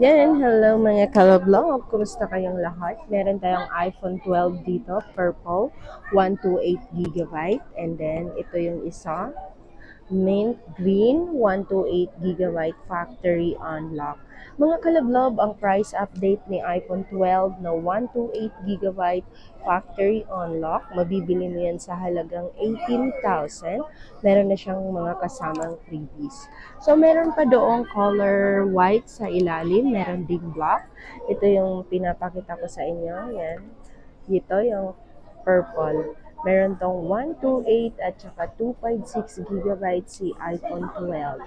Yan, hello mga kalablog. Kumusta kayong lahat? Meron tayong iPhone 12 dito, purple, 128 GB. And then, ito yung isa, mint green, 128 GB factory unlock. Mga kalablob, ang price update ni iPhone 12 na 128 GB factory unlock, mabibili mo yan sa halagang 18,000. Meron na siyang mga kasamang freebies. So, meron pa doong color white sa ilalim, meron ding black. Ito yung pinapakita ko sa inyo, yan. Ito yung purple. Meron tong 128 at saka 256 GB si iPhone 12.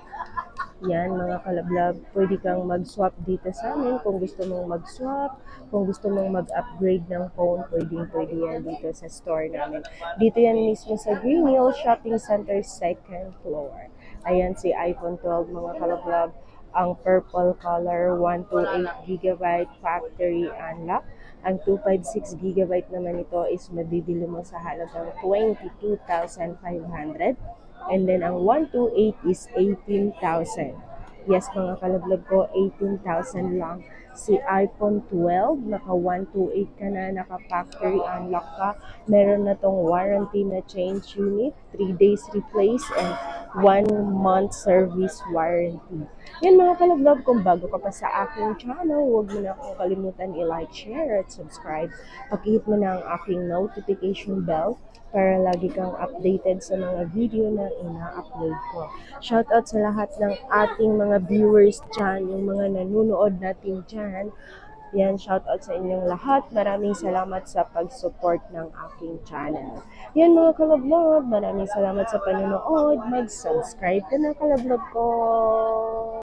Yan mga kalablab, pwede kang mag-swap dito sa amin kung gusto mong mag-swap, kung gusto mong mag-upgrade ng phone, pwede yan dito sa store namin. Dito yan mismo sa Green Hill Shopping Center, second floor. Ayan si iPhone 12 mga kalablab, ang purple color, 128 GB factory unlock. Ang 256 GB naman ito is mabibili mo sa halagang 22,500. And then ang 128 is 18,000. Yes, mga kalablag ko, 18,000 lang. Si iPhone 12, naka 128 ka na, naka factory unlock ka. Meron na tong warranty na change unit, 3 days replace, and 1 month service warranty. Yan mga kalablag, kung bago ka pa sa aking channel, huwag mo na akong kalimutan i-like, share, at subscribe. Pakihit mo na ang aking notification bell para lagi kang updated sa mga video na ina-upload ko. Shoutout sa lahat ng ating mga viewers dyan, yung mga nanonood natin dyan. Yan, shoutout sa inyong lahat. Maraming salamat sa pag-support ng aking channel. Yan mga kalablog, maraming salamat sa panonood. Mag-subscribe ka na kalablog ko.